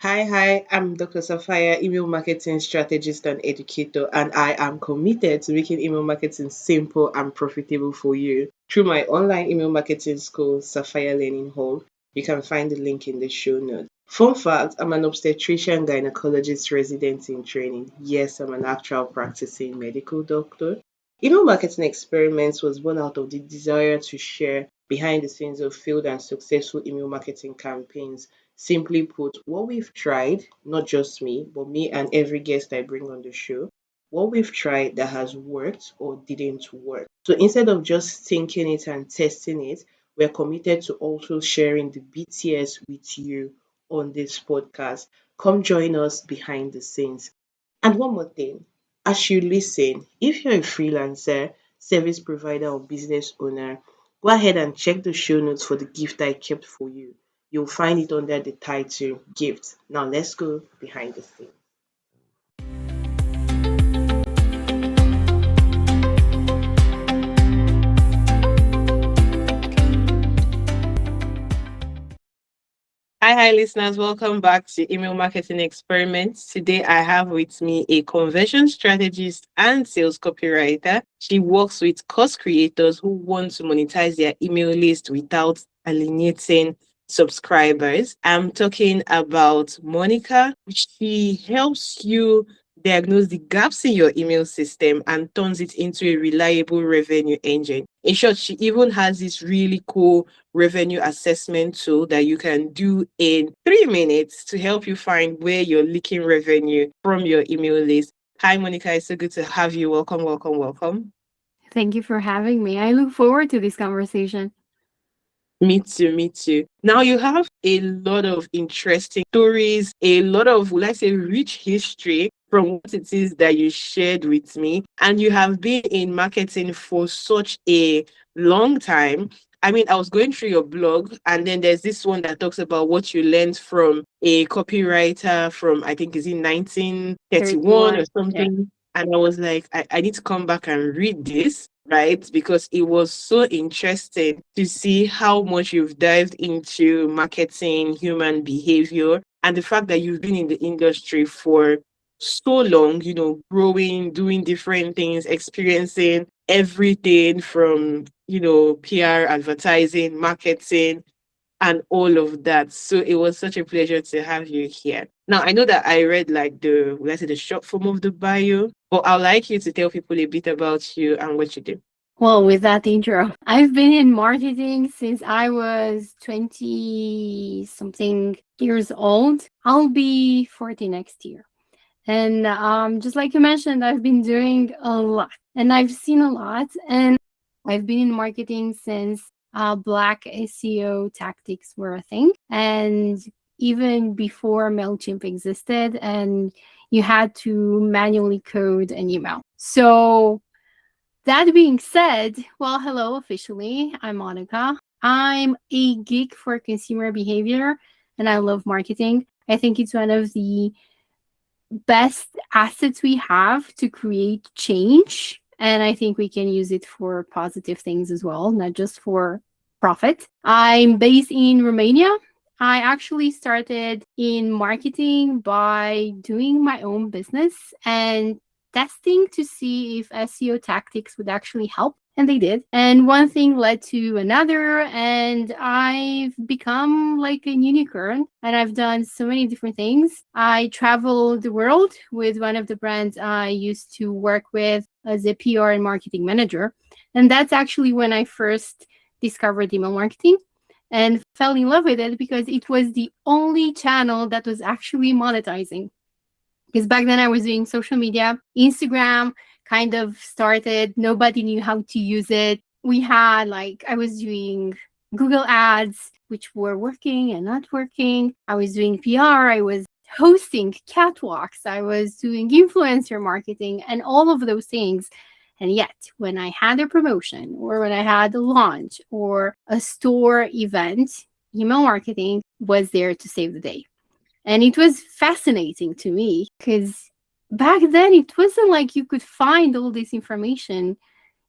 Hi, I'm Dr. Safaya, email marketing strategist and educator, and I am committed to making email marketing simple and profitable for you through my online email marketing school, Safaya Learning Hall. You can find the link in the show notes. Fun fact, I'm an obstetrician gynecologist resident in training. Yes, I'm an actual practicing medical doctor. Email marketing experiments was born out of the desire to share behind the scenes of failed and successful email marketing campaigns. Simply put, what we've tried, not just me, but me and every guest I bring on the show, what we've tried that has worked or didn't work. So instead of just thinking it and testing it, we're committed to also sharing the BTS with you on this podcast. Come join us behind the scenes. And one more thing, as you listen, if you're a freelancer, service provider, or business owner, go ahead and check the show notes for the gift I kept for you. You'll find it under the title Gift. Now let's go behind the scenes. Hi, listeners. Welcome back to Email Marketing Experiments. Today, I have with me a conversion strategist and sales copywriter. She works with course creators who want to monetize their email list without alienating subscribers. I'm talking about Monica. She helps you diagnose the gaps in your email system and turns it into a reliable revenue engine. In short, she even has this really cool revenue assessment tool that you can do in 3 minutes to help you find where you're leaking revenue from your email list. Hi, Monica. It's so good to have you. Welcome. Thank you for having me. I look forward to this conversation. Me too. Now you have a lot of interesting stories, a lot of, let's say, rich history from what it is that you shared with me. And you have been in marketing for such a long time. I mean, I was going through your blog, and then there's this one that talks about what you learned from a copywriter from, I think, is it 1931 or 31. Yeah. something? And I was like, I need to come back and read this, right? Because it was so interesting to see how much you've dived into marketing, human behavior, and the fact that you've been in the industry for so long, growing, doing different things, experiencing everything from, PR, advertising, marketing, and all of that. So it was such a pleasure to have you here. Now, I know that I read like let's say the short form of the bio, but I'd like you to tell people a bit about you and what you do. Well, with that intro, I've been in marketing since I was 20 something years old. I'll be 40 next year. And just like you mentioned, I've been doing a lot and I've seen a lot. And I've been in marketing since black SEO tactics were a thing. And even before MailChimp existed, and you had to manually code an email. So, that being said, well, hello, officially. I'm Monica. I'm a geek for consumer behavior and I love marketing. I think it's one of the best assets we have to create change. And I think we can use it for positive things as well, not just for profit. I'm based in Romania. I actually started in marketing by doing my own business and testing to see if SEO tactics would actually help. And they did. And one thing led to another. And I've become like a unicorn. And I've done so many different things. I traveled the world with one of the brands I used to work with as a PR and marketing manager. And that's actually when I first discovered email marketing and fell in love with it because it was the only channel that was actually monetizing. Because back then I was doing social media, Instagram kind of started, nobody knew how to use it. We had I was doing Google ads, which were working and not working. I was doing PR, I was hosting catwalks, I was doing influencer marketing and all of those things. And yet, when I had a promotion or when I had a launch or a store event, email marketing was there to save the day. And it was fascinating to me because back then it wasn't like you could find all this information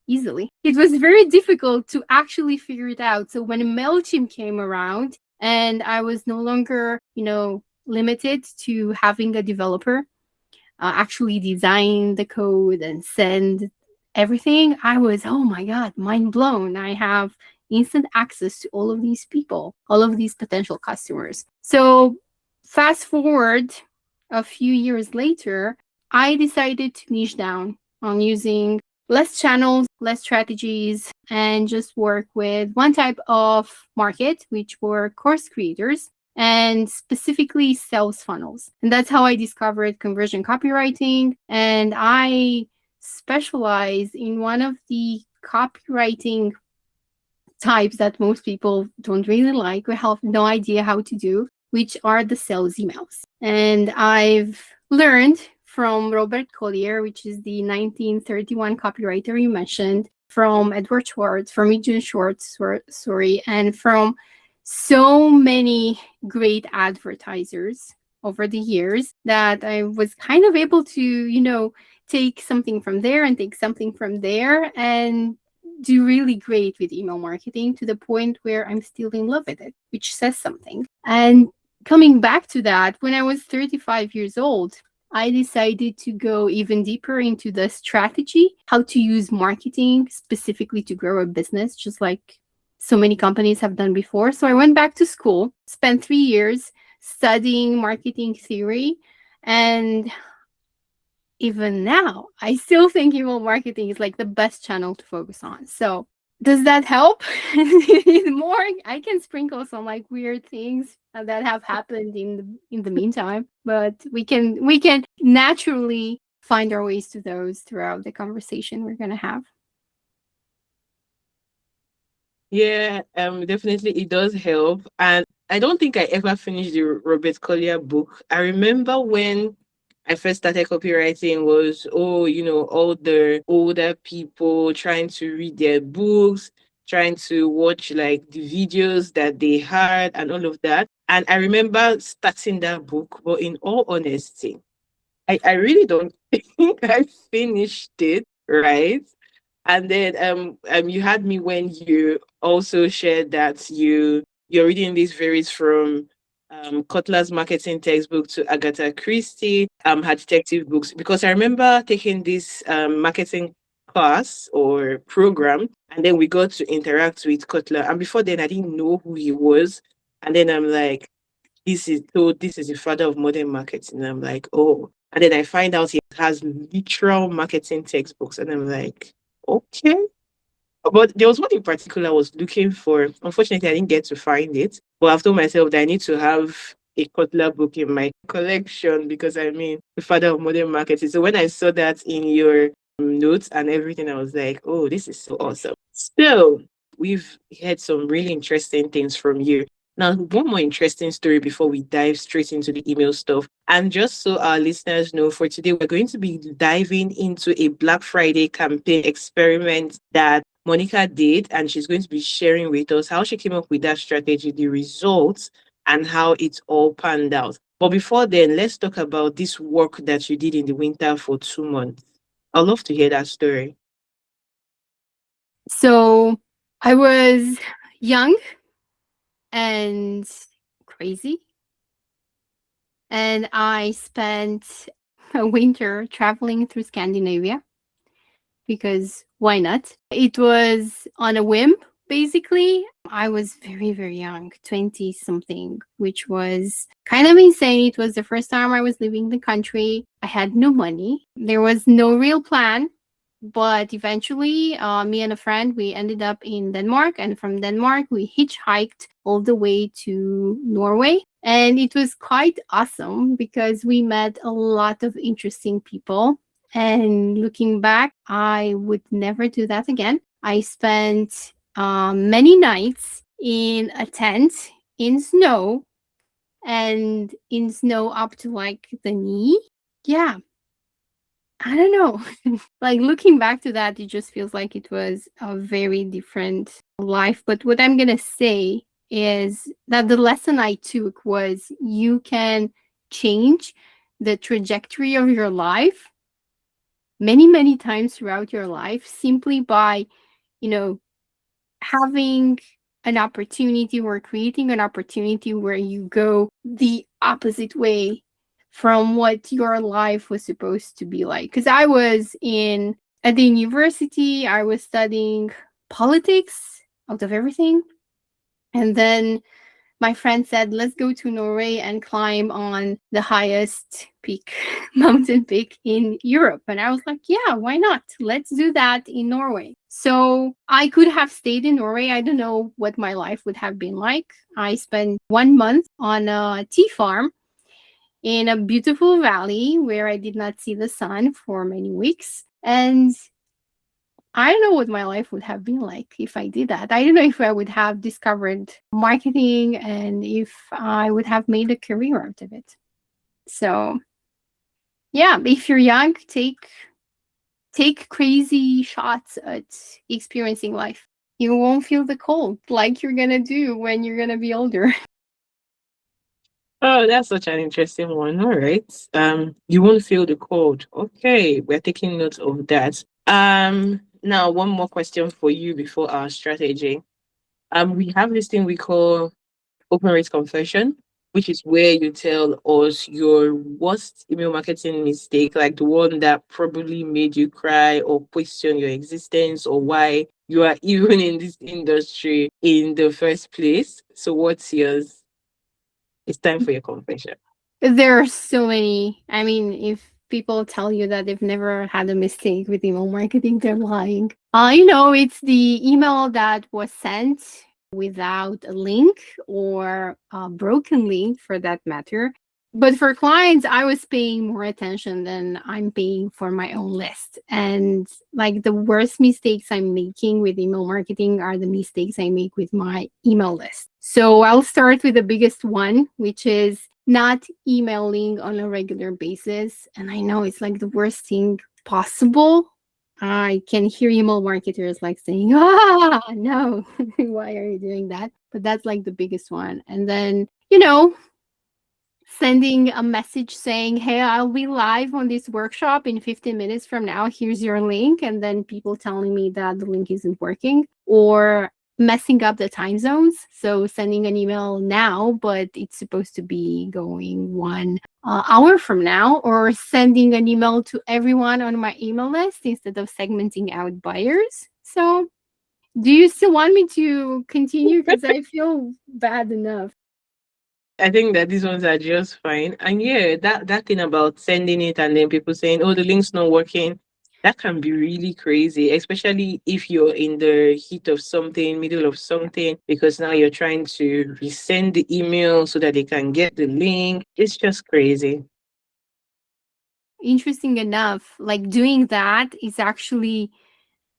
easily. It was very difficult to actually figure it out. So when MailChimp came around and I was no longer, limited to having a developer actually design the code and send everything, I was, oh my God, mind blown. I have instant access to all of these people, all of these potential customers. So fast forward a few years later, I decided to niche down on using less channels, less strategies, and just work with one type of market, which were course creators and specifically sales funnels. And that's how I discovered conversion copywriting. And I specialize in one of the copywriting types that most people don't really like or have no idea how to do, which are the sales emails. And I've learned from Robert Collier, which is the 1931 copywriter you mentioned, from Edward Schwartz, from Eugene Schwartz, and from so many great advertisers over the years that I was kind of able to, take something from there and take something from there and do really great with email marketing to the point where I'm still in love with it, which says something. And coming back to that, when I was 35 years old, I decided to go even deeper into the strategy, how to use marketing specifically to grow a business, just like so many companies have done before. So I went back to school, spent 3 years studying marketing theory, and even now, I still think email marketing is like the best channel to focus on. So does that help? More, I can sprinkle some like weird things that have happened in the meantime, but we can naturally find our ways to those throughout the conversation we're gonna have. Yeah, definitely it does help. And I don't think I ever finished the Robert Collier book. I remember when I first started copywriting was, all the older people trying to read their books, trying to watch like the videos that they had and all of that. And I remember starting that book, but in all honesty, I really don't think I finished it, right? And then you had me when you also shared that you're reading this varies from Kotler's marketing textbook to Agatha Christie, her detective books, because I remember taking this marketing class or program, and then we got to interact with Kotler. And before then, I didn't know who he was. And then I'm like, this is the father of modern marketing. And I'm like, oh. And then I find out he has literal marketing textbooks, and I'm like, okay. But there was one in particular I was looking for. Unfortunately, I didn't get to find it. But I've told myself that I need to have a Kotler book in my collection because I mean, the father of modern marketing. So when I saw that in your notes and everything, I was like, oh, this is so awesome. So we've heard some really interesting things from you. Now, one more interesting story before we dive straight into the email stuff. And just so our listeners know, for today, we're going to be diving into a Black Friday campaign experiment that Monica did, and she's going to be sharing with us how she came up with that strategy, the results, and how it all panned out. But before then, let's talk about this work that you did in the winter for 2 months. I'd love to hear that story. So I was young and crazy, and I spent a winter traveling through Scandinavia because why not? It was on a whim, basically. I was very, very young, 20 something, which was kind of insane. It was the first time I was leaving the country. I had no money. There was no real plan. But eventually, me and a friend, we ended up in Denmark. And from Denmark, we hitchhiked all the way to Norway. And it was quite awesome because we met a lot of interesting people. And looking back, I would never do that again. I spent many nights in a tent in snow and in snow up to like the knee. Yeah, I don't know. Like looking back to that, it just feels like it was a very different life. But what I'm going to say is that the lesson I took was you can change the trajectory of your life many, many times throughout your life simply by, you know, having an opportunity or creating an opportunity where you go the opposite way from what your life was supposed to be like. Because I was at the university, I was studying politics out of everything. And then my friend said, let's go to Norway and climb on the highest peak, mountain peak in Europe. And I was like, yeah, why not? Let's do that in Norway. So I could have stayed in Norway. I don't know what my life would have been like. I spent 1 month on a tea farm in a beautiful valley where I did not see the sun for many weeks. And I don't know what my life would have been like if I did that. I don't know if I would have discovered marketing and if I would have made a career out of it. So, yeah, if you're young, take crazy shots at experiencing life. You won't feel the cold like you're going to do when you're going to be older. Oh, that's such an interesting one. All right. You won't feel the cold. Okay, we're taking note of that. Now one more question for you before our strategy. We have this thing we call open rate confession, which is where you tell us your worst email marketing mistake, like the one that probably made you cry or question your existence or why you are even in this industry in the first place. So what's yours? It's time for your confession. There are so many. I mean, if people tell you that they've never had a mistake with email marketing, they're lying. It's the email that was sent without a link or a broken link for that matter. But for clients, I was paying more attention than I'm paying for my own list. And like the worst mistakes I'm making with email marketing are the mistakes I make with my email list. So I'll start with the biggest one, which is not emailing on a regular basis. And I know it's like the worst thing possible. I can hear email marketers like saying, no, why are you doing that? But that's like the biggest one. And then, sending a message saying, hey, I'll be live on this workshop in 15 minutes from now. Here's your link. And then people telling me that the link isn't working or messing up the time zones. So sending an email now, but it's supposed to be going 1 hour from now, or sending an email to everyone on my email list instead of segmenting out buyers. So do you still want me to continue? Because I feel bad enough. I think that these ones are just fine. And yeah, that thing about sending it and then people saying, "Oh, the link's not working," that can be really crazy, especially if you're in the heat of something, middle of something, because now you're trying to resend the email so that they can get the link. It's just crazy. Interesting enough, like doing that is actually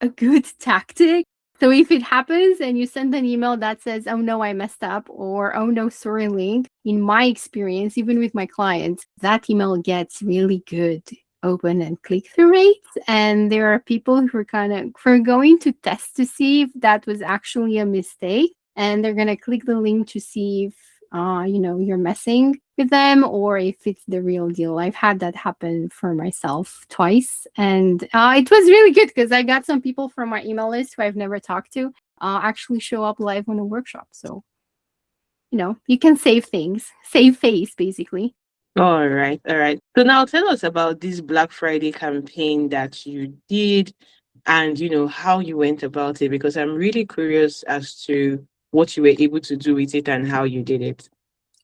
a good tactic. So if it happens and you send an email that says, oh no, I messed up, or oh no, sorry, link, in my experience, even with my clients, that email gets really good open and click through rates. And there are people who are going to test to see if that was actually a mistake. And they're going to click the link to see if, you're messing with them or if it's the real deal. I've had that happen for myself twice. And it was really good because I got some people from my email list who I've never talked to actually show up live on a workshop. So, you can save things, save face, basically. All right, all right. So now tell us about this Black Friday campaign that you did and how you went about it, because I'm really curious as to what you were able to do with it and how you did it.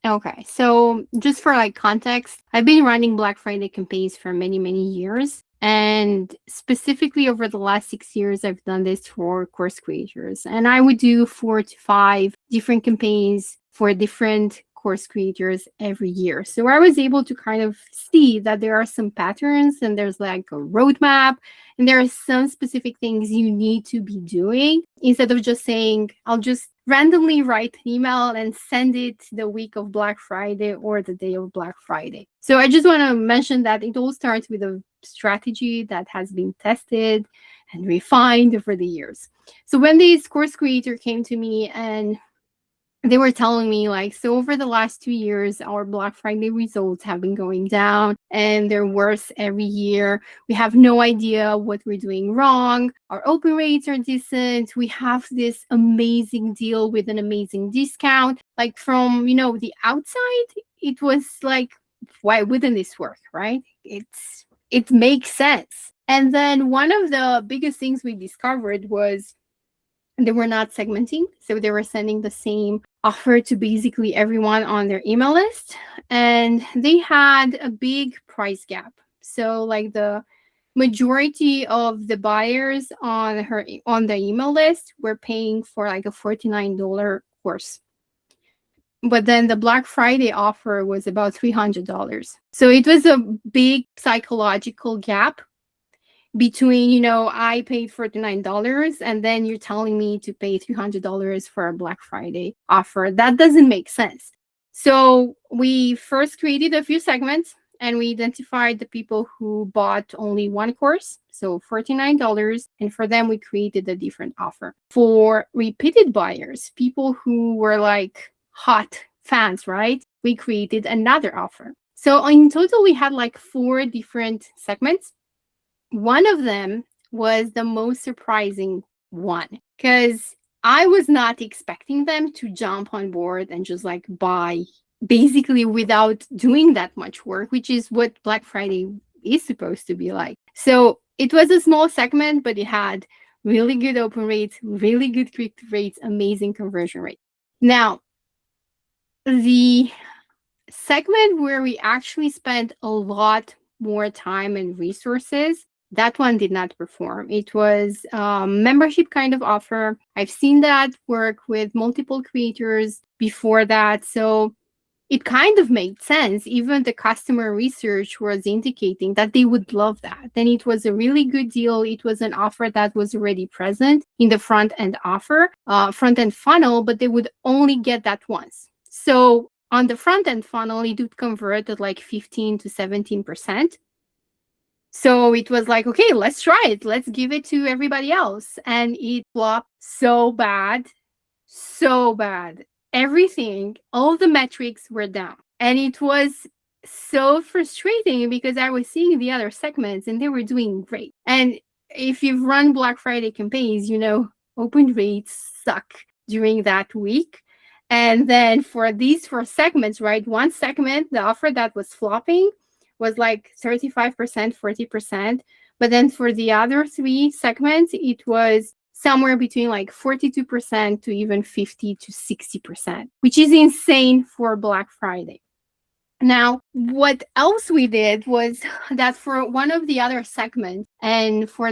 Okay, so just for like context, I've been running Black Friday campaigns for many, many years. And specifically over the last 6 years, I've done this for course creators. And I would do 4 to 5 different campaigns for different course creators every year. So I was able to kind of see that there are some patterns and there's like a roadmap and there are some specific things you need to be doing instead of just saying, I'll just randomly write an email and send it the week of Black Friday or the day of Black Friday. So I just want to mention that it all starts with a strategy that has been tested and refined over the years. So when this course creator came to me and they were telling me like, so over the last 2 years, our Black Friday results have been going down and they're worse every year. We have no idea what we're doing wrong. Our open rates are decent. We have this amazing deal with an amazing discount. Like from, the outside, it was like, why wouldn't this work, right? It makes sense. And then one of the biggest things we discovered was they were not segmenting. So they were sending the same offer to basically everyone on their email list. And they had a big price gap. So like the majority of the buyers on the email list were paying for like a $49 course. But then the Black Friday offer was about $300. So it was a big psychological gap between, I paid $49 and then you're telling me to pay $300 for a Black Friday offer. That doesn't make sense. So we first created a few segments and we identified the people who bought only one course, so $49. And for them, we created a different offer. For repeated buyers, people who were like hot fans, right? We created another offer. So in total, we had like 4 different segments. One of them was the most surprising one because I was not expecting them to jump on board and just like buy basically without doing that much work, which is what Black Friday is supposed to be like. So it was a small segment, but it had really good open rates, really good click rates, amazing conversion rate. Now, the segment where we actually spent a lot more time and resources, that one did not perform. It was a membership kind of offer. I've seen that work with multiple creators before that. So it kind of made sense. Even the customer research was indicating that they would love that. And it was a really good deal. It was an offer that was already present in the front end funnel, but they would only get that once. So on the front end funnel, it would convert at like 15 to 17%. So it was like, okay, let's try it. Let's give it to everybody else. And it flopped so bad, so bad. Everything, all the metrics were down. And it was so frustrating because I was seeing the other segments and they were doing great. And if you've run Black Friday campaigns, open rates suck during that week. And then for these 4 segments, right, one segment, the offer that was flopping was like 35%, 40%. But then for the other 3 segments, it was somewhere between like 42% to even 50 to 60%, which is insane for Black Friday. Now, what else we did was that for one of the other segments, and for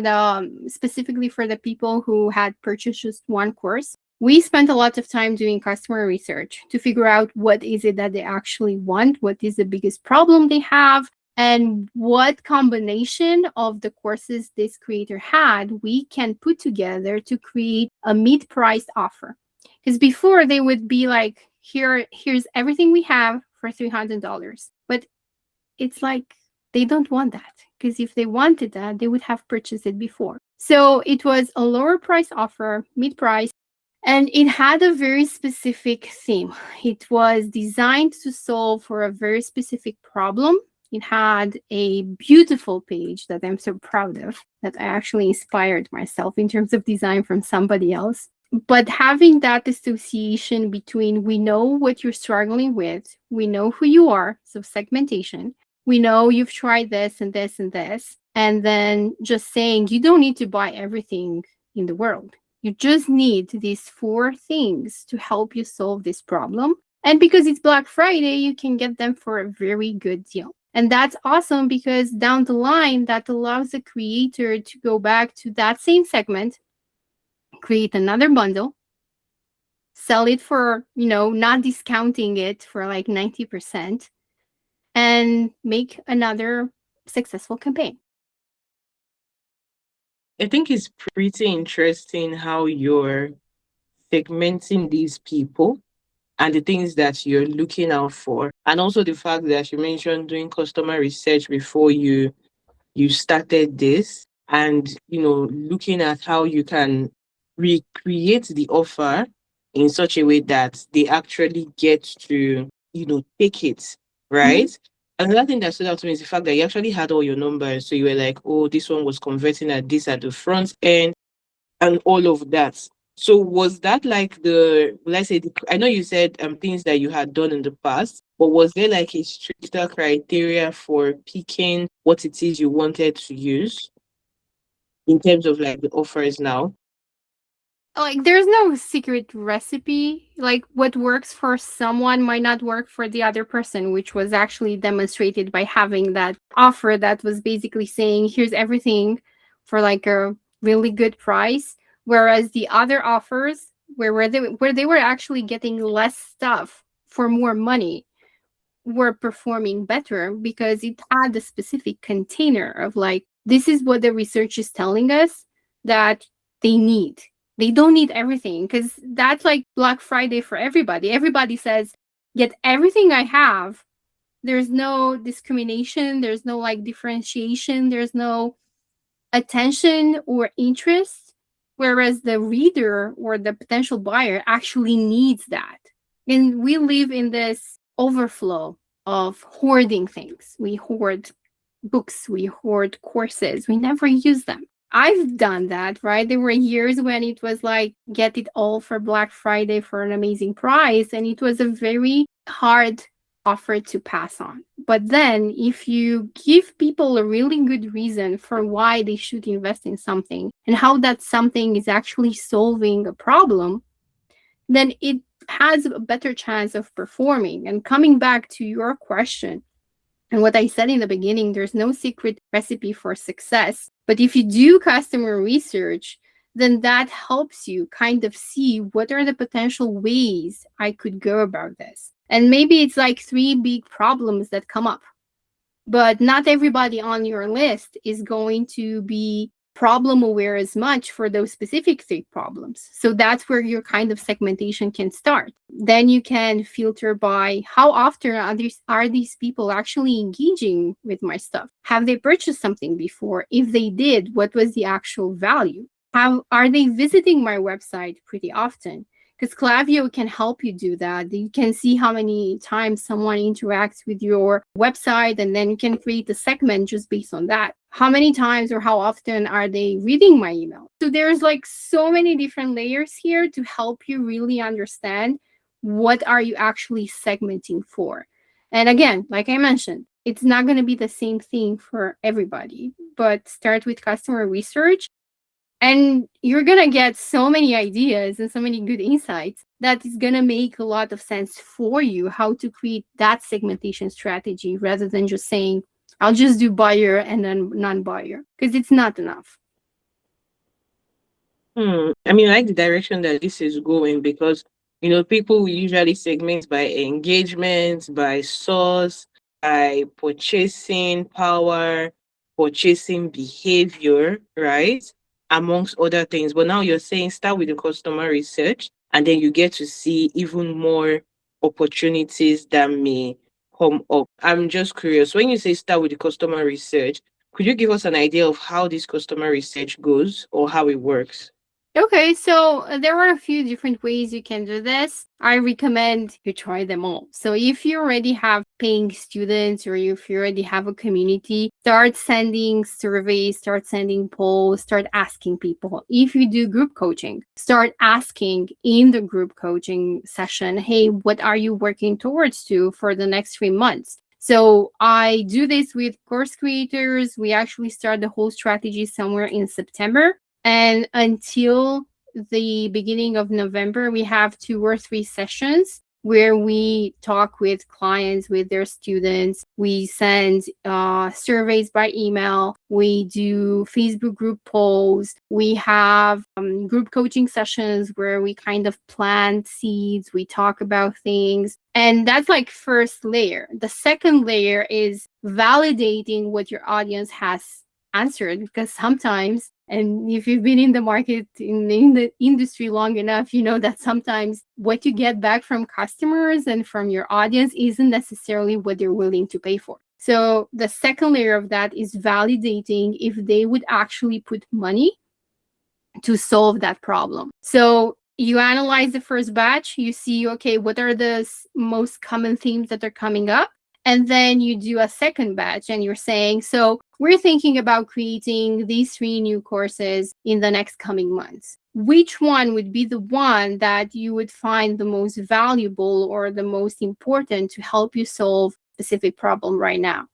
specifically for the people who had purchased just one course, we spent a lot of time doing customer research to figure out what is it that they actually want, what is the biggest problem they have, and what combination of the courses this creator had we can put together to create a mid-priced offer. Because before they would be like, here's everything we have for $300. But it's like they don't want that, because if they wanted that, they would have purchased it before. So it was a lower price offer, mid-price, and it had a very specific theme. It was designed to solve for a very specific problem. It had a beautiful page that I'm so proud of, that I actually inspired myself in terms of design from somebody else. But having that association between, we know what you're struggling with, we know who you are, so segmentation, we know you've tried this and this and this, and then just saying you don't need to buy everything in the world. You just need these 4 things to help you solve this problem. And because it's Black Friday, you can get them for a very good deal. And that's awesome, because down the line, that allows the creator to go back to that same segment, create another bundle, sell it for, not discounting it for like 90%, and make another successful campaign. I think it's pretty interesting how you're segmenting these people and the things that you're looking out for. And also the fact that you mentioned doing customer research before you started this, and looking at how you can recreate the offer in such a way that they actually get to, take it, Mhm. right? Another thing that stood out to me is the fact that you actually had all your numbers. So you were like, oh, this one was converting at this at the front end and all of that. So was that like let's say, I know you said things that you had done in the past, but was there like a stricter criteria for picking what it is you wanted to use in terms of like the offers now? Like, there's no secret recipe. Like, what works for someone might not work for the other person, which was actually demonstrated by having that offer that was basically saying, here's everything for like a really good price. Whereas the other offers, where they were actually getting less stuff for more money, were performing better because it had a specific container of like, this is what the research is telling us that they need. They don't need everything because that's like Black Friday for everybody. Everybody says, get everything I have. There's no discrimination, there's no like differentiation, there's no attention or interest. Whereas the reader or the potential buyer actually needs that. And we live in this overflow of hoarding things. We hoard books, we hoard courses, we never use them. I've done that, right? There were years when it was like, get it all for Black Friday for an amazing price. And it was a very hard offer to pass on. But then, if you give people a really good reason for why they should invest in something and how that something is actually solving a problem, then it has a better chance of performing. And coming back to your question, and what I said in the beginning, there's no secret recipe for success. But if you do customer research, then that helps you kind of see what are the potential ways I could go about this. And maybe it's like 3 big problems that come up. But not everybody on your list is going to be problem aware as much for those specific 3 problems. So that's where your kind of segmentation can start. Then you can filter by how often are these people actually engaging with my stuff? Have they purchased something before? If they did, what was the actual value? How are they visiting my website pretty often? Because Klaviyo can help you do that. You can see how many times someone interacts with your website, and then you can create a segment just based on that. How many times or how often are they reading my email? So there's like so many different layers here to help you really understand what are you actually segmenting for. And again, like I mentioned, it's not going to be the same thing for everybody, but start with customer research. And you're going to get so many ideas and so many good insights that is going to make a lot of sense for you how to create that segmentation strategy rather than just saying, I'll just do buyer and then non-buyer, because it's not enough. I mean, I like the direction that this is going because, people will usually segment by engagement, by source, by purchasing power, purchasing behavior, right? Amongst other things. But now you're saying start with the customer research and then you get to see even more opportunities that may come up. I'm just curious. When you say start with the customer research, could you give us an idea of how this customer research goes or how it works? Okay, so there are a few different ways you can do this. I recommend you try them all. So if you already have paying students or if you already have a community, start sending surveys, start sending polls, start asking people. If you do group coaching, start asking in the group coaching session, hey, what are you working towards to for the next 3 months? So I do this with course creators. We actually start the whole strategy somewhere in September. And until the beginning of November, we have 2 or 3 sessions where we talk with clients, with their students. We send surveys by email. We do Facebook group polls. We have group coaching sessions where we kind of plant seeds. We talk about things. And that's like first layer. The second layer is validating what your audience has answered, because sometimes, and if you've been in the market in the industry long enough, you know that sometimes what you get back from customers and from your audience isn't necessarily what they're willing to pay for. So the second layer of that is validating if they would actually put money to solve that problem. So You analyze the first batch, you see, okay, what are the most common themes that are coming up? And then you do a second batch and you're saying, so we're thinking about creating these 3 new courses in the next coming months. Which one would be the one that you would find the most valuable or the most important to help you solve a specific problem right now?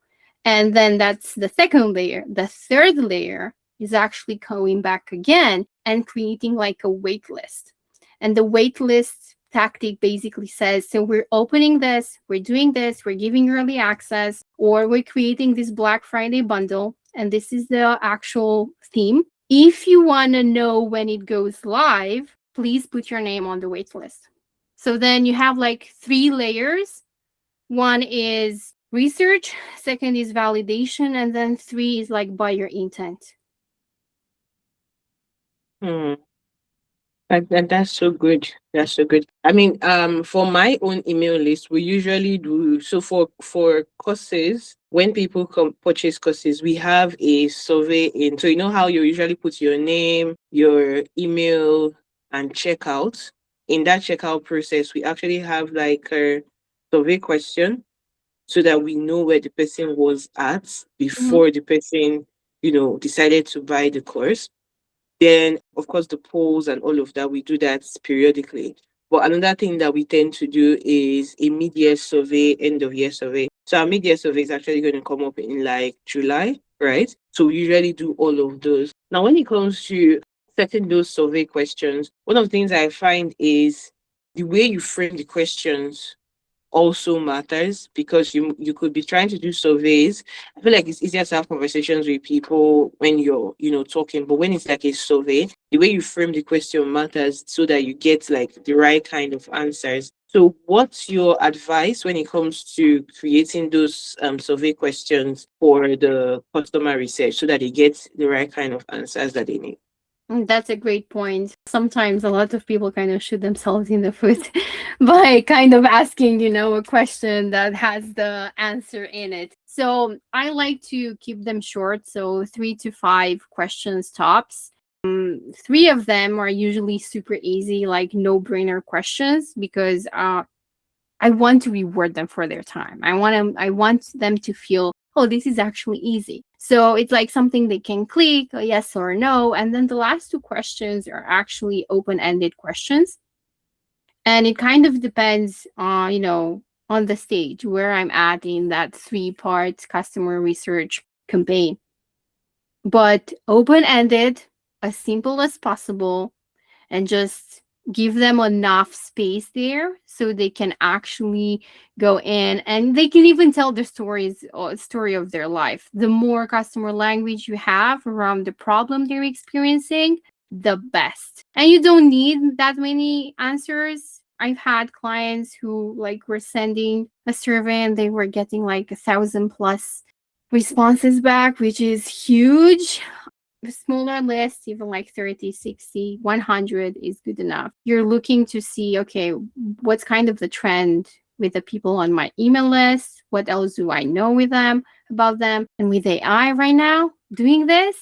And then that's the second layer. The third layer is actually going back again and creating like a wait list. And the wait list tactic basically says, so we're opening this, we're doing this, we're giving early access, or we're creating this Black Friday bundle, and this is the actual theme. If you want to know when it goes live, please put your name on the wait list. So then you have like 3 layers. One is research, second is validation, and then 3 is like buyer intent. Hmm. That's so good. That's so good. I mean, for my own email list, we usually do so for courses. When people come purchase courses, we have a survey in. So you know how you usually put your name, your email, and checkout. In that checkout process, we actually have like a survey question so that we know where the person was at Mhm. before the person, decided to buy the course. Then, of course, the polls and all of that, we do that periodically. But another thing that we tend to do is a mid-year survey, end of year survey. So our mid-year survey is actually going to come up in like July, right? So we usually do all of those. Now, when it comes to setting those survey questions, one of the things I find is the way you frame the questions also matters, because you could be trying to do surveys. I feel like it's easier to have conversations with people when you're talking, but when it's like a survey, the way you frame the question matters so that you get like the right kind of answers. So what's your advice when it comes to creating those survey questions for the customer research so that they get the right kind of answers that they need? That's a great point. Sometimes a lot of people kind of shoot themselves in the foot by kind of asking, a question that has the answer in it. So I like to keep them short. So 3 to 5 questions tops. 3 of them are usually super easy, like no brainer questions, because I want to reward them for their time. I want them to feel, oh, this is actually easy. So it's like something they can click, a yes or no. And then the last 2 questions are actually open-ended questions. And it kind of depends on, on the stage where I'm at in that 3-part customer research campaign. But open-ended, as simple as possible, and just give them enough space there so they can actually go in and they can even tell the story of their life. The more customer language you have around the problem they're experiencing, the best. And you don't need that many answers. I've had clients who like were sending a survey and they were getting like 1,000 plus responses back, which is huge. The smaller list, even like 30, 60, 100 is good enough. You're looking to see, okay, what's kind of the trend with the people on my email list? What else do I know with them about them? And with AI right now, doing this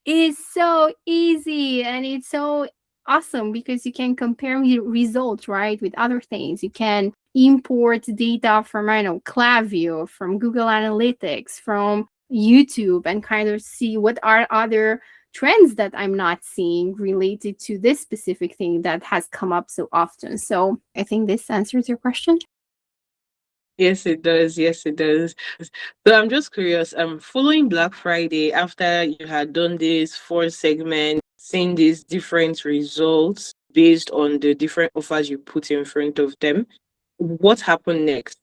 is so easy and it's so awesome because you can compare results, right, with other things. You can import data from, I know, Klaviyo, from Google Analytics, from YouTube, and kind of see what are other trends that I'm not seeing related to this specific thing that has come up so often. So I think this answers your question. Yes, it does. Yes, it does. So I'm just curious. Following Black Friday, after you had done this 4 segment, seeing these different results based on the different offers you put in front of them, what happened next?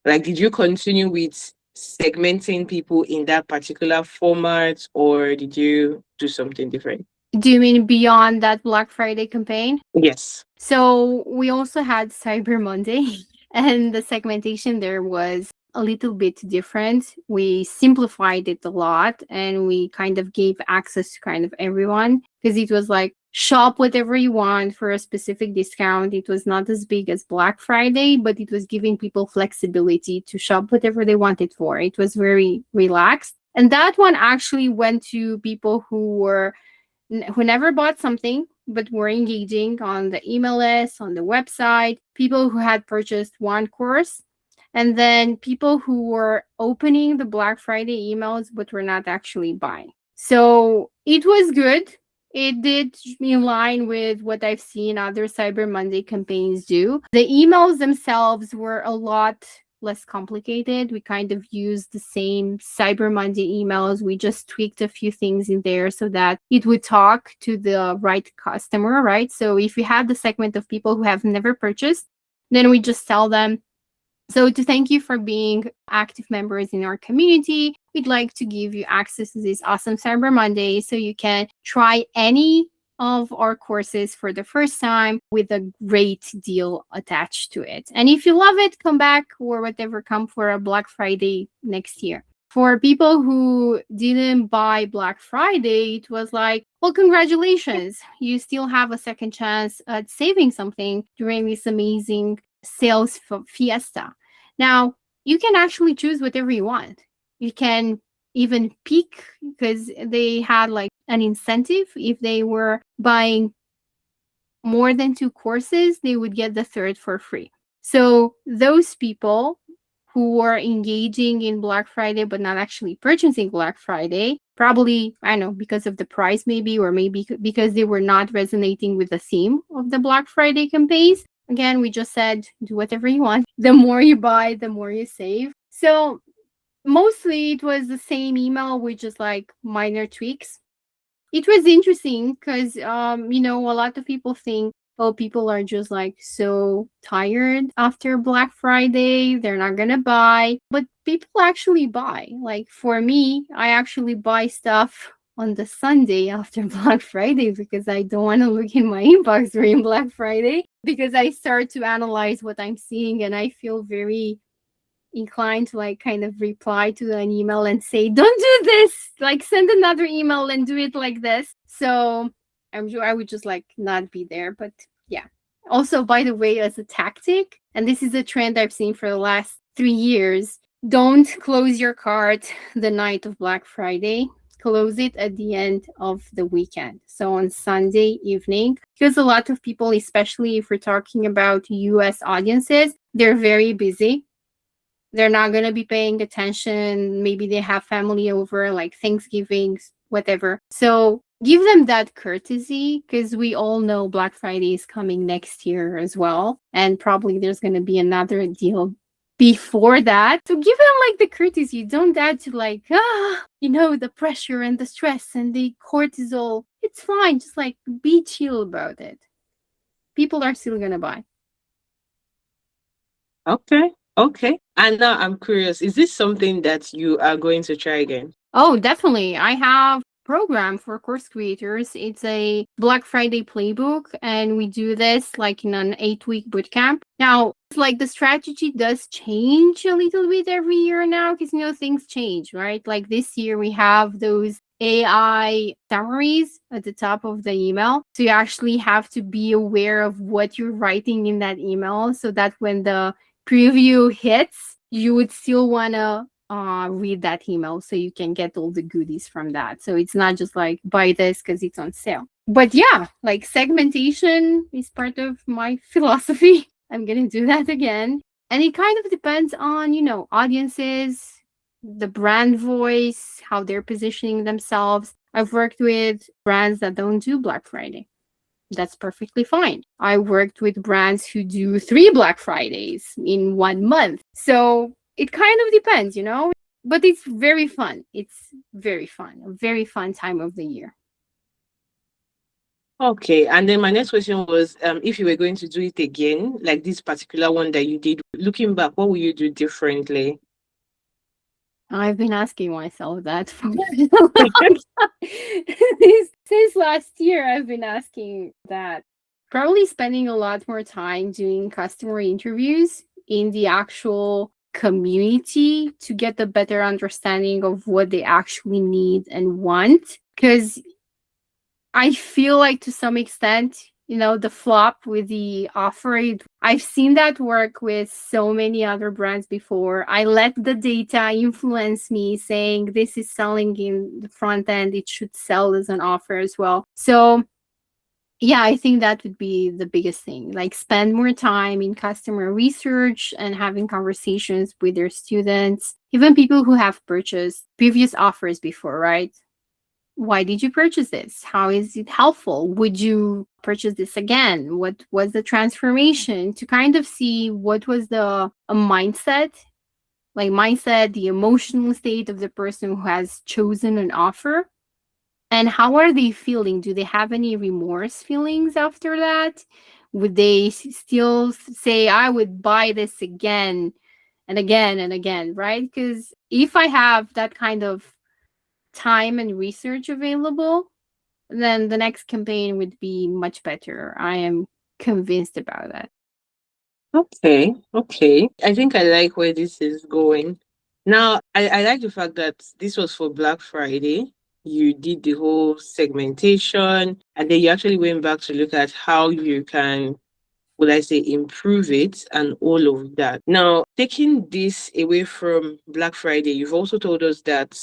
Like, did you continue with segmenting people in that particular format, or did you do something different? Do you mean beyond that Black Friday campaign? Yes. So we also had Cyber Monday, and the segmentation there was a little bit different. We simplified it a lot and we kind of gave access to kind of everyone because it was like shop whatever you want for a specific discount. It was not as big as Black Friday, but it was giving people flexibility to shop whatever they wanted for. It was very relaxed. And that one actually went to people who never bought something, but were engaging on the email list, on the website, people who had purchased one course, and then people who were opening the Black Friday emails but were not actually buying. So it was good. It did in line with what I've seen other Cyber Monday campaigns do. The emails themselves were a lot less complicated. We kind of used the same Cyber Monday emails. We just tweaked a few things in there so that it would talk to the right customer, right? So if we have the segment of people who have never purchased, then we just tell them, so to thank you for being active members in our community, we'd like to give you access to this awesome Cyber Monday so you can try any of our courses for the first time with a great deal attached to it. And if you love it, come back or whatever, come for a Black Friday next year. For people who didn't buy Black Friday, it was like, well, congratulations. You still have a second chance at saving something during this amazing sales fiesta. Now, you can actually choose whatever you want. You can even pick, because they had like an incentive. If they were buying more than 2 courses, they would get the third for free. So those people who were engaging in Black Friday but not actually purchasing Black Friday, probably, I don't know, because of the price maybe, or maybe because they were not resonating with the theme of the Black Friday campaigns. Again, we just said, do whatever you want. The more you buy, the more you save. So mostly it was the same email with just like minor tweaks. It was interesting because, a lot of people think, oh, people are just like so tired after Black Friday. They're not going to buy. But people actually buy. Like for me, I actually buy stuff on the Sunday after Black Friday because I don't want to look in my inbox during Black Friday, because I start to analyze what I'm seeing and I feel very inclined to like kind of reply to an email and say, don't do this, like send another email and do it like this. So I'm sure I would just like not be there. But yeah. Also, by the way, as a tactic, and this is a trend I've seen for the last 3 years, don't close your cart the night of Black Friday. Close it at the end of the weekend. So on Sunday evening, because a lot of people, especially if we're talking about US audiences, they're very busy. They're not going to be paying attention. Maybe they have family over, like Thanksgiving, whatever. So give them that courtesy, because we all know Black Friday is coming next year as well. And probably there's going to be another deal before that. So give them like the courtesy. Don't add to like, the pressure and the stress and the cortisol. It's fine. Just like be chill about it. People are still going to buy. Okay. And now I'm curious, is this something that you are going to try again? Oh, definitely. I have program for course creators. It's a Black Friday playbook, and we do this like in an 8-week bootcamp. Now, it's like the strategy does change a little bit every year now, because things change, right? Like this year we have those AI summaries at the top of the email. So you actually have to be aware of what you're writing in that email, so that when the preview hits, you would still want to read that email so you can get all the goodies from that. So it's not just like buy this because it's on sale. But yeah, like segmentation is part of my philosophy. I'm going to do that again. And it kind of depends on, audiences, the brand voice, how they're positioning themselves. I've worked with brands that don't do Black Friday. That's perfectly fine. I worked with brands who do 3 Black Fridays in 1 month. So it kind of depends, but it's very fun. It's very fun, a very fun time of the year. Okay. And then my next question was, if you were going to do it again, like this particular one that you did, looking back, what would you do differently? I've been asking myself that for a long time. Since last year, I've been asking that. Probably spending a lot more time doing customer interviews in the actual community to get a better understanding of what they actually need and want. Because I feel like to some extent, the flop with the offer, I've seen that work with so many other brands before. I let the data influence me, saying this is selling in the front end, it should sell as an offer as well. So Yeah, I think that would be the biggest thing. Like spend more time in customer research and having conversations with their students, even people who have purchased previous offers before, right? Why did you purchase this? How is it helpful? Would you purchase this again? What was the transformation, to kind of see what was the a mindset, the emotional state of the person who has chosen an offer, and how are they feeling? Do they have any remorse feelings after that? Would they still say, I would buy this again and again and again, right? Because if I have that kind of time and research available, then the next campaign would be much better. I am convinced about that. Okay, okay. I think I like where this is going. Now, I like the fact that this was for Black Friday. You did the whole segmentation, and then you actually went back to look at how you can, will I say, improve it and all of that. Now, taking this away from Black Friday, you've also told us that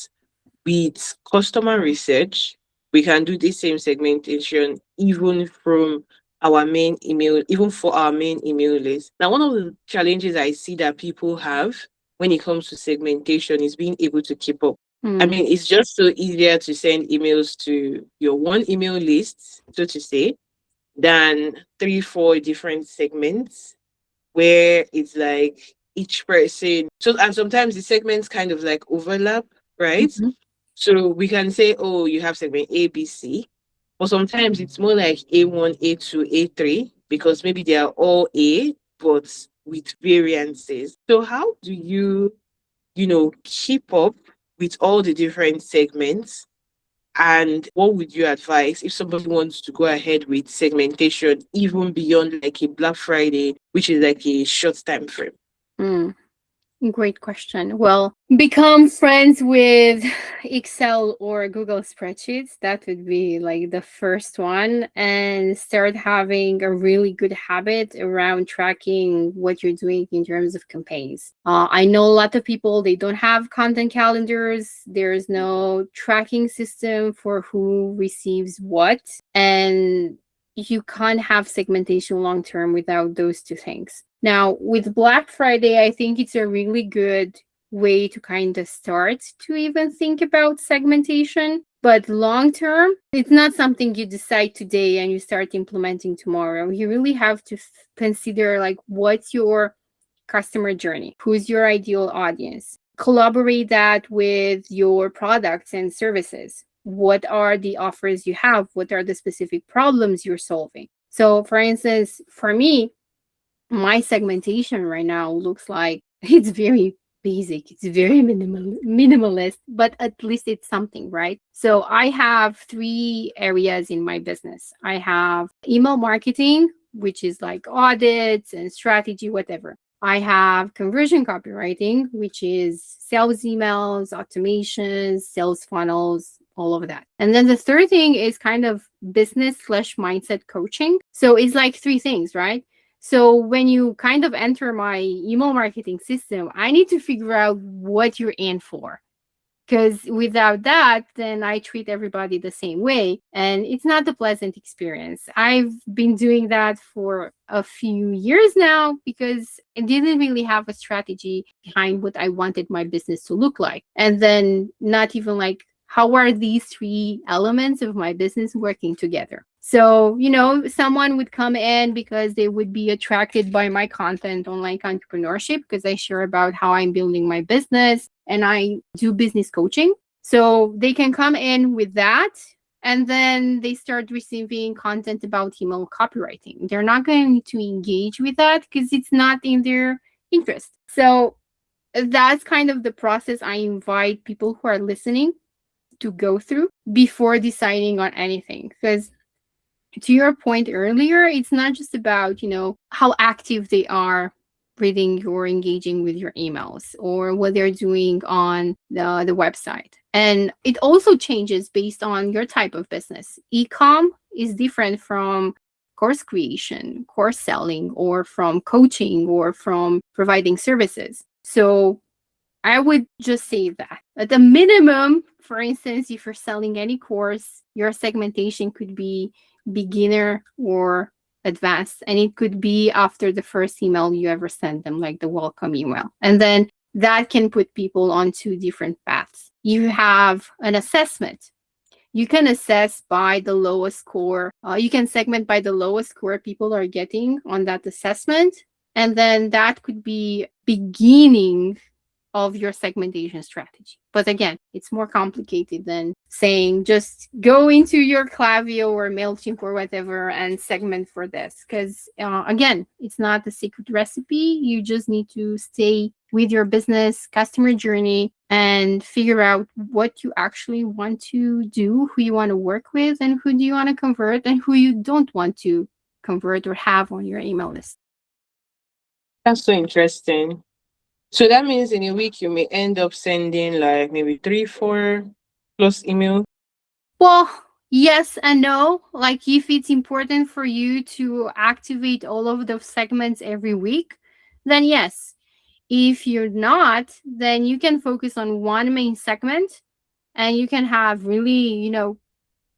with customer research, we can do the same segmentation even from our main email, even for our main email list. Now, one of the challenges I see that people have when it comes to segmentation is being able to keep up. I Hmm. mean, it's just so easier to send emails to your one email list, so to say, than three, four different segments where it's like each person. So, and sometimes the segments kind of like overlap, right? Mhm. So we can say, oh, you have segment A, B, C. But sometimes it's more like A1, A2, A3, because maybe they are all A, but with variances. So how do you keep up with all the different segments? And what would you advise if somebody wants to go ahead with segmentation even beyond like a Black Friday, which is like a short time frame? Hmm. Great question. Well, become friends with Excel or Google spreadsheets. That would be like the first one. And start having a really good habit around tracking what you're doing in terms of campaigns. I know a lot of people, they don't have content calendars. There's no tracking system for who receives what. And you can't have segmentation long term without those two things. Now, with Black Friday, I think it's a really good way to kind of start to even think about segmentation. But long term, it's not something you decide today and you start implementing tomorrow. You really have to consider like what's your customer journey, who's your ideal audience. Collaborate that with your products and services. What are the offers you have? What are the specific problems you're solving? So, for instance, for me, my segmentation right now looks like it's very basic, it's very minimalist, but at least it's something, right? So I have three areas in my business. I have email marketing, which is like audits and strategy, whatever. I have conversion copywriting, which is sales emails, automations, sales funnels, all of that. And then the third thing is kind of business slash mindset coaching. So it's like three things, right? So when you kind of enter my email marketing system, I need to figure out what you're in for. Because without that, then I treat everybody the same way. And it's not a pleasant experience. I've been doing that for a few years now because I didn't really have a strategy behind what I wanted my business to look like. And then not even like, how are these three elements of my business working together? So, someone would come in because they would be attracted by my content on like entrepreneurship because I share about how I'm building my business and I do business coaching. So they can come in with that and then they start receiving content about email copywriting. They're not going to engage with that because it's not in their interest. So that's kind of the process I invite people who are listening to go through before deciding on anything. Because to your point earlier, it's not just about, how active they are reading or engaging with your emails or what they're doing on the website. And it also changes based on your type of business. E-com is different from course creation, course selling, or from coaching or from providing services. So I would just say that at the minimum, for instance, if you're selling any course, your segmentation could be beginner or advanced. And it could be after the first email you ever send them, like the welcome email. And then that can put people on two different paths. You have an assessment. You can assess by the lowest score. You can segment by the lowest score people are getting on that assessment. And then that could be beginning of your segmentation strategy. But again, it's more complicated than saying just go into your Klaviyo or MailChimp or whatever and segment for this. Because again, it's not the secret recipe. You just need to stay with your business customer journey and figure out what you actually want to do, who you want to work with, and who do you want to convert, and who you don't want to convert or have on your email list. That's so interesting. So that means in a week you may end up sending like maybe 3, 4 plus email. Well, yes and no. Like if it's important for you to activate all of those segments every week, then yes. If you're not, then you can focus on one main segment and you can have really,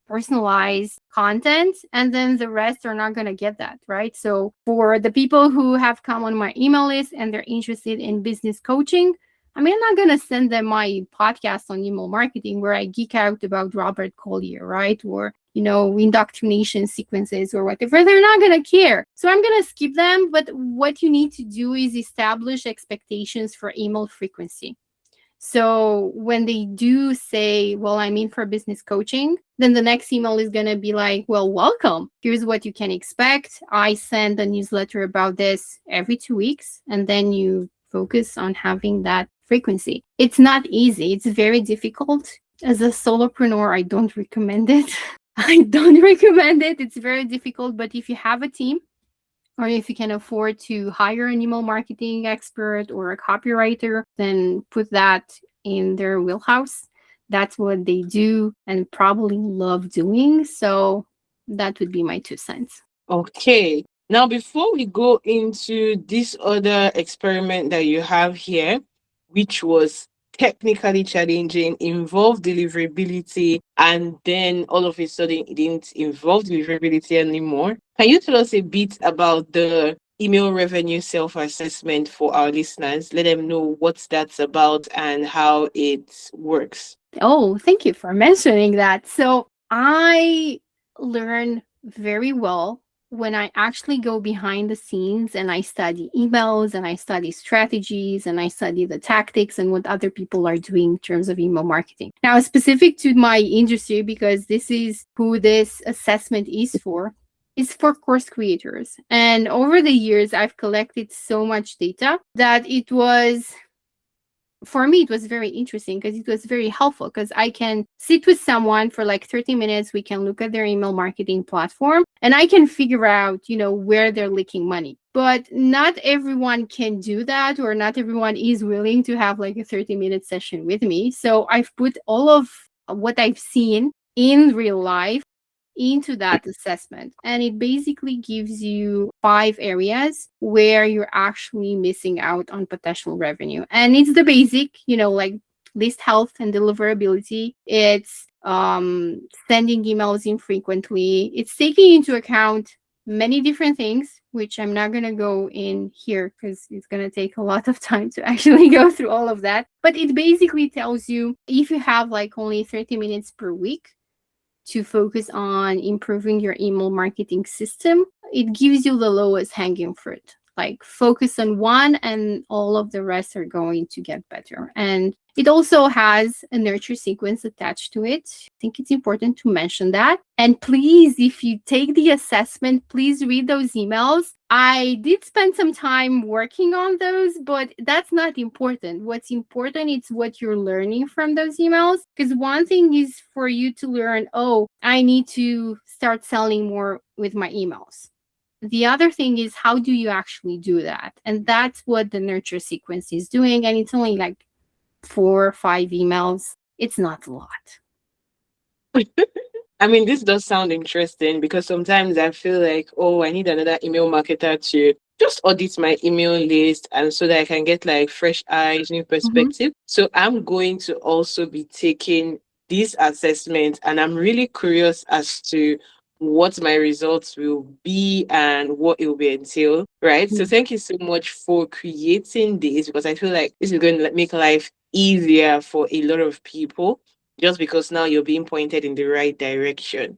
personalized content, and then the rest are not going to get that, right? So for the people who have come on my email list and they're interested in business coaching, I mean, I'm not going to send them my podcast on email marketing where I geek out about Robert Collier, right? Or, indoctrination sequences or whatever. They're not going to care. So I'm going to skip them. But what you need to do is establish expectations for email frequency. So when they do say, well, I'm in for business coaching, then the next email is going to be like, well, welcome. Here's what you can expect. I send a newsletter about this every 2 weeks. And then you focus on having that frequency. It's not easy. It's very difficult. As a solopreneur, I don't recommend it. I don't recommend it. It's very difficult. But if you have a team, or if you can afford to hire an email marketing expert or a copywriter, then put that in their wheelhouse. That's what they do and probably love doing. So that would be my 2 cents. Okay. Now, before we go into this other experiment that you have here, which was technically challenging, involved deliverability, and then all of a sudden it didn't involve deliverability anymore. Can you tell us a bit about the email revenue self-assessment for our listeners? Let them know what that's about and how it works. Oh, thank you for mentioning that. So I learn very well when I actually go behind the scenes and I study emails and I study strategies and I study the tactics and what other people are doing in terms of email marketing. Now, specific to my industry, because this is who this assessment is for course creators. And over the years, I've collected so much data that for me, it was very interesting because it was very helpful because I can sit with someone for like 30 minutes. We can look at their email marketing platform and I can figure out, where they're leaking money. But not everyone can do that, or not everyone is willing to have like a 30-minute session with me. So I've put all of what I've seen in real life into that assessment. And it basically gives you 5 areas where you're actually missing out on potential revenue. And it's the basic, like list health and deliverability. It's sending emails infrequently. It's taking into account many different things, which I'm not going to go in here because it's going to take a lot of time to actually go through all of that. But it basically tells you if you have like only 30 minutes per week to focus on improving your email marketing system, it gives you the lowest hanging fruit. Like focus on one and all of the rest are going to get better. And it also has a nurture sequence attached to it. I think it's important to mention that. And please, if you take the assessment, please read those emails. I did spend some time working on those, but that's not important. What's important is what you're learning from those emails. Because one thing is for you to learn, oh, I need to start selling more with my emails. The other thing is, how do you actually do that? And that's what the nurture sequence is doing. And it's only like 4 or 5 emails. It's not a lot. I mean, this does sound interesting because sometimes I feel like, oh, I need another email marketer to just audit my email list and so that I can get like fresh eyes, new perspective. So I'm going to also be taking this assessment and I'm really curious as to what my results will be and what it will be entail, right? So thank you so much for creating this, because I feel like this is going to make life easier for a lot of people, just because now you're being pointed in the right direction.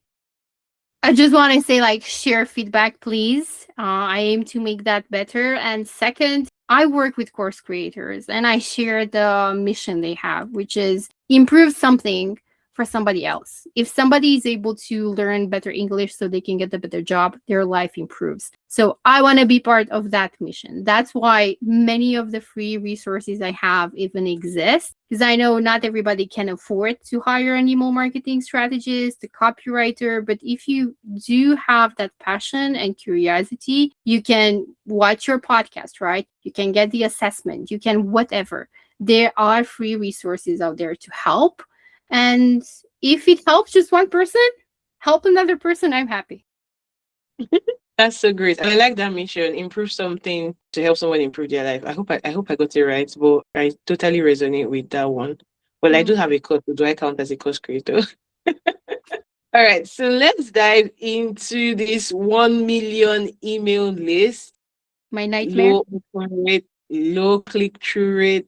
I just want to say, like, share feedback, please. I aim to make that better. And second, I work with course creators and I share the mission they have, which is improve something for somebody else. If somebody is able to learn better English so they can get a better job, their life improves. So I want to be part of that mission. That's why many of the free resources I have even exist, because I know not everybody can afford to hire an email marketing strategist, a copywriter. But if you do have that passion and curiosity, you can watch your podcast, right? You can get the assessment, you can whatever. There are free resources out there to help. And if it helps just one person, help another person, I'm happy. That's so great. And I like that mission, improve something to help someone improve their life. I hope I got it right, but I totally resonate with that one. Well, I Mm. do have a course. So do I count as a course creator? All right, so let's dive into this 1 million email list. My nightmare. Low open rate, low click through rate,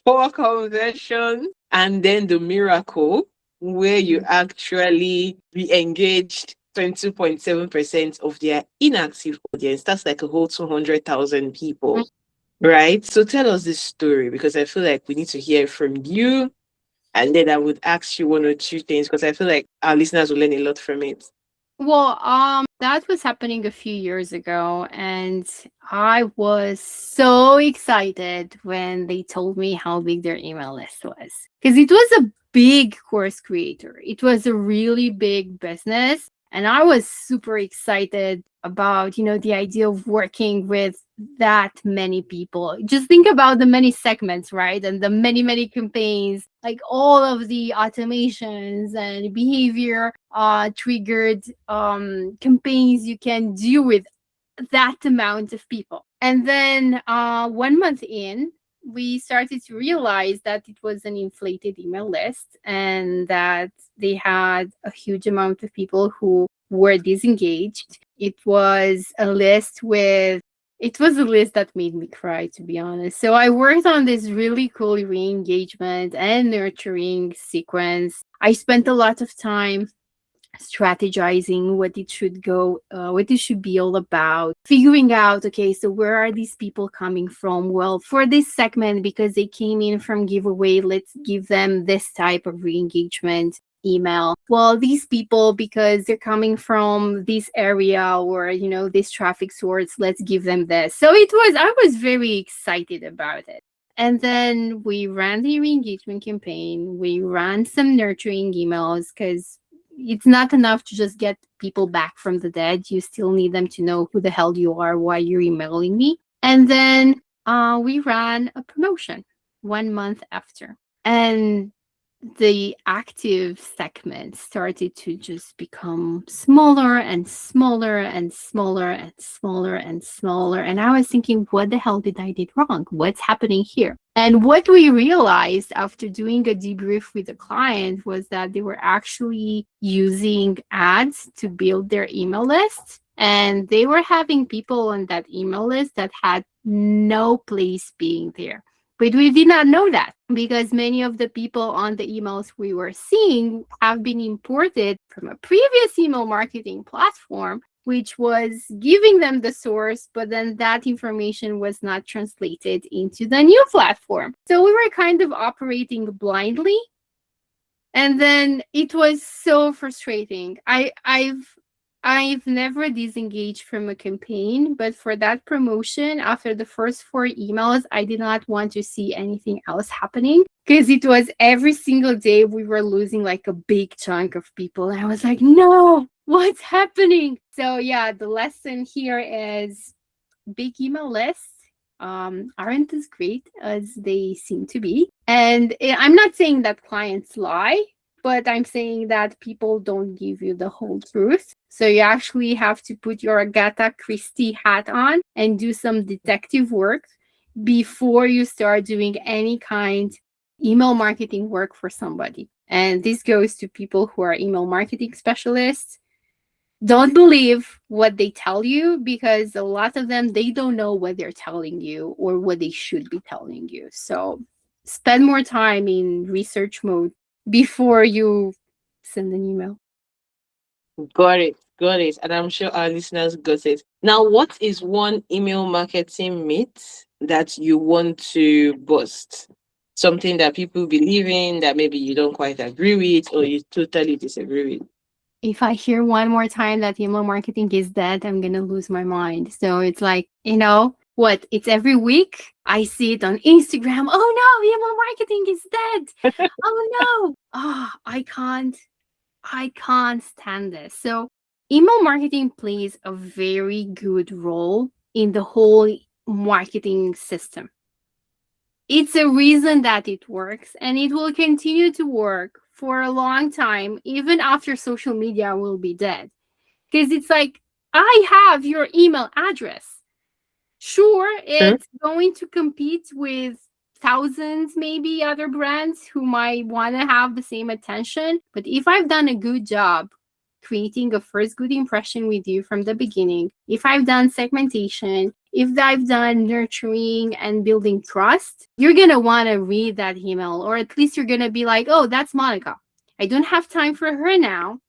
poor conversion, and then the miracle where you actually re engaged 22.7% of their inactive audience. That's like a whole 200,000 people, right? So tell us this story, because I feel like we need to hear from you. And then I would ask you one or two things, because I feel like our listeners will learn a lot from it. Well, that was happening a few years ago, and I was so excited when they told me how big their email list was. Because it was a big course creator. It was a really big business. And I was super excited about, the idea of working with that many people. Just think about the many segments, right? And the many, many campaigns, like all of the automations and behavior triggered campaigns you can do with that amount of people. And then 1 month in, we started to realize that it was an inflated email list and that they had a huge amount of people who were disengaged. It was a list that made me cry, to be honest. So I worked on this really cool re-engagement and nurturing sequence. I spent a lot of time strategizing what it should be all about, figuring out, okay, so where are these people coming from? Well, for this segment, because they came in from giveaway, let's give them this type of re-engagement email. Well, these people, because they're coming from this area or this traffic source, let's give them this. So I was very excited about it. And then we ran the re-engagement campaign. We ran some nurturing emails, because it's not enough to just get people back from the dead. You still need them to know who the hell you are, why you're emailing me. And then we ran a promotion 1 month after. And the active segment started to just become smaller and smaller and smaller and smaller and smaller. And I was thinking, what the hell did I did wrong? What's happening here? And what we realized after doing a debrief with the client was that they were actually using ads to build their email list. And they were having people on that email list that had no place being there. But we did not know that, because many of the people on the emails we were seeing have been imported from a previous email marketing platform, which was giving them the source, but then that information was not translated into the new platform. So we were kind of operating blindly. And then it was so frustrating. I've never disengaged from a campaign, but for that promotion, after the first 4 emails, I did not want to see anything else happening, because it was every single day we were losing like a big chunk of people. And I was like, no, what's happening? So yeah, the lesson here is big email lists aren't as great as they seem to be. And I'm not saying that clients lie, but I'm saying that people don't give you the whole truth. So you actually have to put your Agatha Christie hat on and do some detective work before you start doing any kind email marketing work for somebody. And this goes to people who are email marketing specialists. don't believe what they tell you, because a lot of them, they don't know what they're telling you or what they should be telling you. So spend more time in research mode before you send an email. Got it. Got it. And I'm sure our listeners got it. Now, what is one email marketing myth that you want to bust? Something that people believe in that maybe you don't quite agree with or you totally disagree with. If I hear one more time that email marketing is dead, I'm gonna lose my mind. So it's like, what? It's every week. I see it on Instagram. Oh no, email marketing is dead. Oh no. I can't stand this. So email marketing plays a very good role in the whole marketing system. It's a reason that it works, and it will continue to work for a long time, even after social media will be dead. Because it's like, I have your email address. Sure, True. it's going to compete with thousands, maybe other brands who might want to have the same attention. But if I've done a good job creating a first good impression with you from the beginning, if I've done segmentation, if I've done nurturing and building trust, you're going to want to read that email, or at least you're going to be like, oh, that's Monica. I don't have time for her now.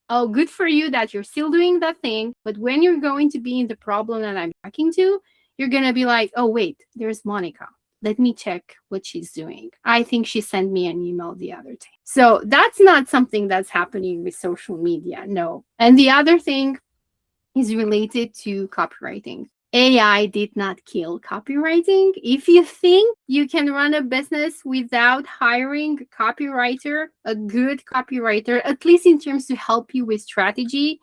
Oh, good for you that you're still doing that thing. But when you're going to be in the problem that I'm talking to, you're going to be like, oh, wait, there's Monica. Let me check what she's doing. I think she sent me an email the other day. So that's not something that's happening with social media. No. And the other thing is related to copywriting. AI did not kill copywriting. If you think you can run a business without hiring a copywriter, a good copywriter, at least in terms to help you with strategy,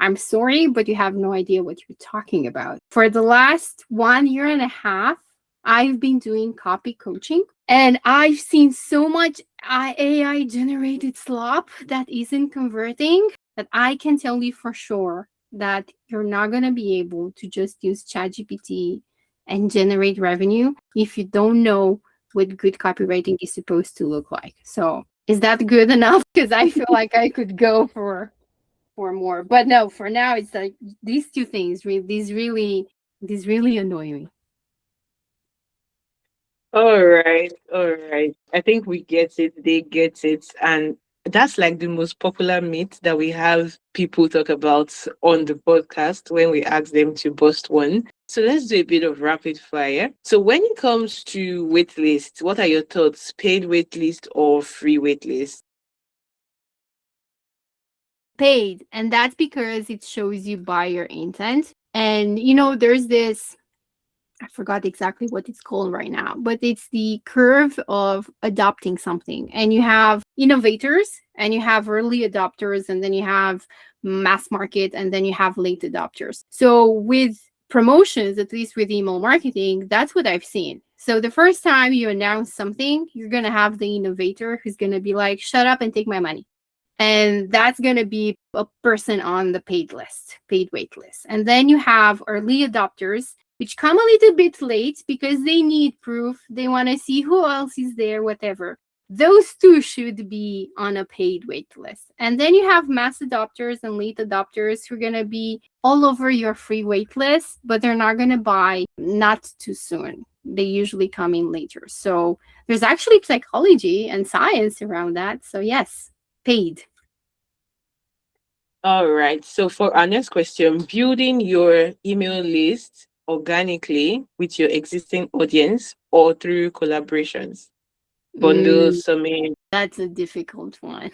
I'm sorry, but you have no idea what you're talking about. For the last 1.5 years, I've been doing copy coaching, and I've seen so much AI generated slop that isn't converting, that I can tell you for sure that you're not going to be able to just use ChatGPT and generate revenue if you don't know what good copywriting is supposed to look like. So is that good enough? Because I feel like I could go for more, but no, for now it's like these two things these really annoy me. All right, all right. I think we get it. They get it. And that's like the most popular myth that we have people talk about on the podcast when we ask them to bust one. So let's do a bit of rapid fire. So when it comes to waitlist, what are your thoughts? Paid waitlist or free waitlist? Paid, and that's because it shows you buyer intent. And there's this, I forgot exactly what it's called right now, but it's the curve of adopting something. And you have innovators, and you have early adopters, and then you have mass market, and then you have late adopters. So with promotions, at least with email marketing, that's what I've seen. So the first time you announce something, you're going to have the innovator who's going to be like, shut up and take my money. And that's going to be a person on the paid wait list. And then you have early adopters, which come a little bit late because they need proof. They want to see who else is there, whatever. Those two should be on a paid wait list. And then you have mass adopters and late adopters who are going to be all over your free wait list, but they're not going to buy not too soon. They usually come in later. So there's actually psychology and science around that. So yes, paid. All right. So for our next question, building your email list organically with your existing audience or through collaborations, bundles, summit. That's a difficult one.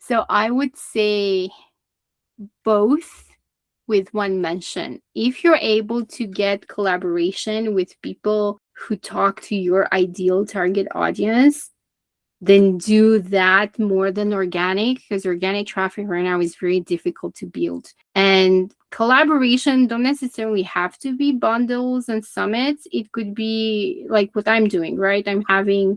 So I would say both, with one mention. If you're able to get collaboration with people who talk to your ideal target audience, then do that more than organic, because organic traffic right now is very difficult to build. And collaboration don't necessarily have to be bundles and summits. It could be like what I'm doing, right? I'm having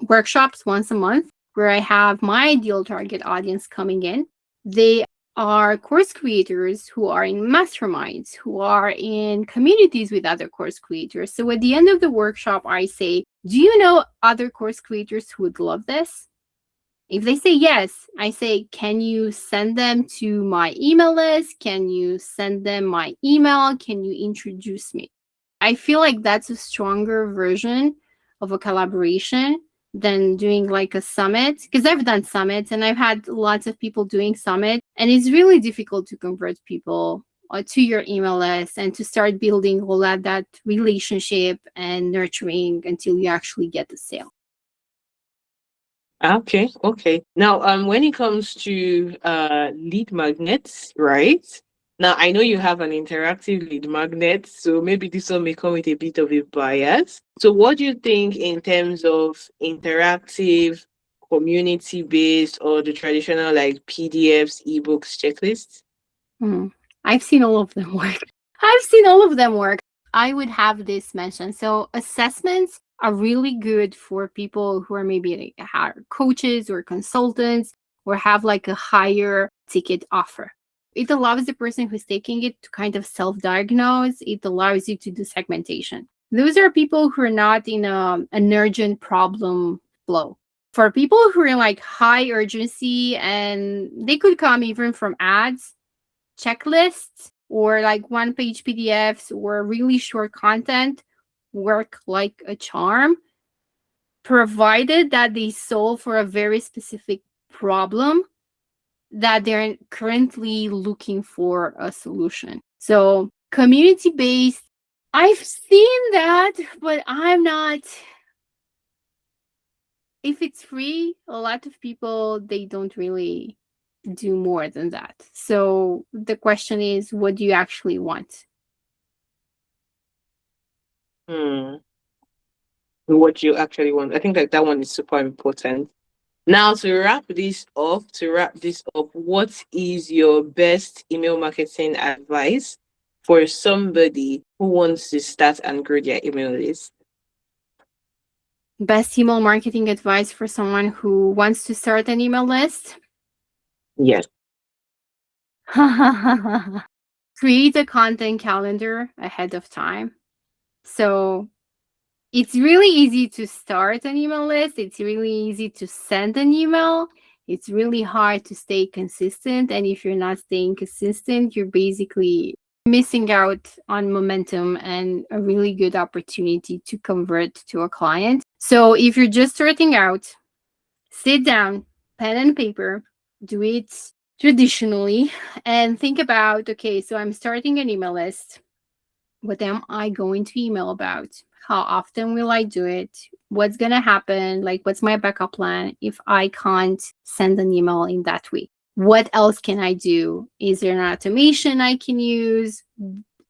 workshops once a month where I have my ideal target audience coming in. They are course creators who are in masterminds, who are in communities with other course creators. So at the end of the workshop, I say, do you know other course creators who would love this? If they say yes, I say, can you send them to my email list? Can you send them my email? Can you introduce me? I feel like that's a stronger version of a collaboration than doing like a summit, because I've done summits and I've had lots of people doing summit, and it's really difficult to convert people to your email list and to start building all that relationship and nurturing until you actually get the sale. Okay, okay. Now, when it comes to lead magnets, right? Now, I know you have an interactive lead magnet, so maybe this one may come with a bit of a bias. So, what do you think in terms of interactive, community-based, or the traditional like PDFs, ebooks, checklists? I've seen all of them work. I've seen all of them work. I would have this mentioned. So assessments are really good for people who are maybe like coaches or consultants or have like a higher ticket offer. It allows the person who's taking it to kind of self-diagnose. It allows you to do segmentation. Those are people who are not in an urgent problem flow. For people who are in like high urgency and they could come even from ads, checklists or like one page PDFs or really short content work like a charm, provided that they solve for a very specific problem that they're currently looking for a solution. So, community based, I've seen that, but I'm not. If it's free, a lot of people they don't really do more than that. So the question is, what do you actually want? What you actually want. I think that one is super important. Now, to wrap this up, what is your best email marketing advice for somebody who wants to start and grow their email list? Best email marketing advice for someone who wants to start an email list? Yes. Create a content calendar ahead of time. So it's really easy to start an email list. It's really easy to send an email. It's really hard to stay consistent. And if you're not staying consistent, you're basically missing out on momentum and a really good opportunity to convert to a client. So if you're just starting out, sit down, pen and paper, do it traditionally, and think about, okay, so I'm starting an email list. What am I going to email about? How often will I do it? What's going to happen? Like, what's my backup plan if I can't send an email in that week? What else can I do? Is there an automation I can use?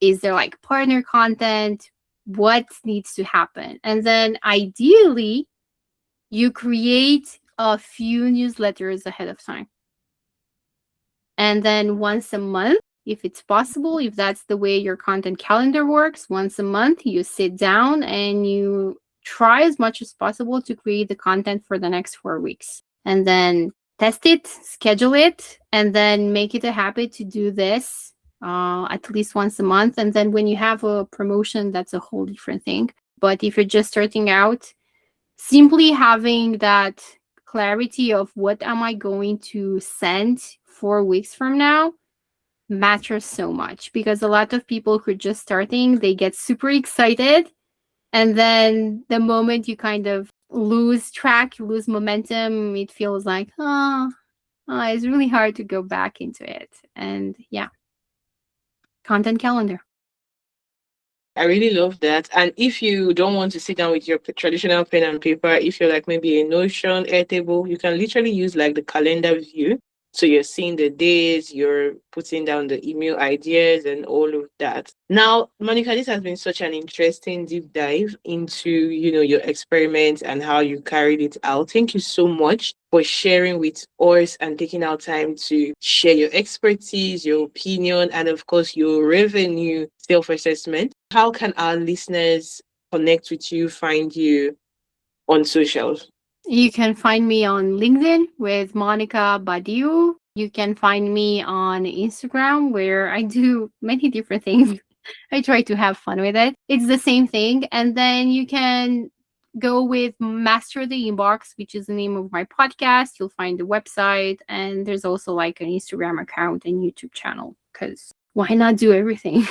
Is there like partner content? What needs to happen? And then ideally, you create a few newsletters ahead of time. And then once a month, if it's possible, if that's the way your content calendar works, once a month, you sit down and you try as much as possible to create the content for the next 4 weeks. And then test it, schedule it, and then make it a habit to do this at least once a month. And then when you have a promotion, that's a whole different thing. But if you're just starting out, simply having that clarity of what am I going to send 4 weeks from now matters so much, because a lot of people who are just starting, they get super excited, and then the moment you kind of lose track, lose momentum, it feels like it's really hard to go back into it. And yeah, content calendar. I really love that. And if you don't want to sit down with your traditional pen and paper, if you're like maybe a Notion, Airtable, you can literally use like the calendar view. So you're seeing the days, you're putting down the email ideas and all of that. Now, Monica, this has been such an interesting deep dive into, your experiments and how you carried it out. Thank you so much for sharing with us and taking out time to share your expertise, your opinion, and of course, your revenue self-assessment. How can our listeners connect with you, find you on socials? You can find me on LinkedIn with Monica Badiu. You can find me on Instagram where I do many different things. I try to have fun with it. It's the same thing. And then you can go with Master the Inbox, which is the name of my podcast. You'll find the website, and there's also like an Instagram account and YouTube channel, because why not do everything?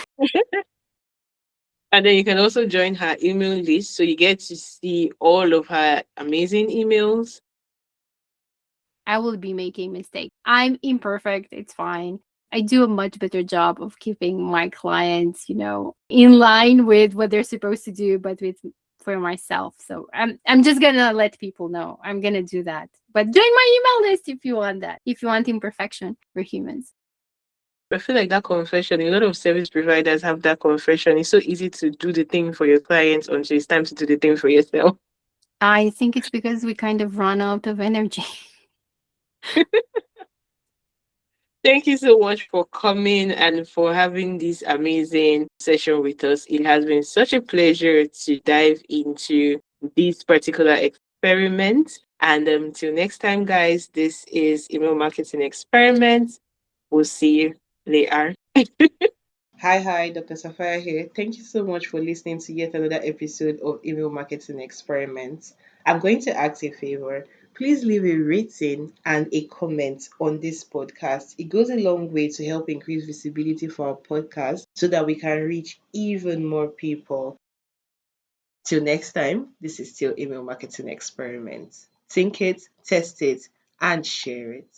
And then you can also join her email list so you get to see all of her amazing emails. I will be making mistakes. I'm imperfect. It's fine. I do a much better job of keeping my clients, in line with what they're supposed to do, but with for myself. So I'm just gonna let people know I'm gonna do that. But join my email list if you want that. If you want imperfection, we're humans. I feel like that confession, a lot of service providers have that confession. It's so easy to do the thing for your clients until it's time to do the thing for yourself. I think it's because we kind of run out of energy. Thank you so much for coming and for having this amazing session with us. It has been such a pleasure to dive into this particular experiment. And till next time, guys, this is Email Marketing Experiment. We'll see you later. Hi, Dr. Safaya here. Thank you so much for listening to yet another episode of Email Marketing Experiments. I'm going to ask a favor. Please leave a rating and a comment on this podcast. It goes a long way to help increase visibility for our podcast so that we can reach even more people. Till next time, this is still Email Marketing Experiments. Think it, test it, and share it.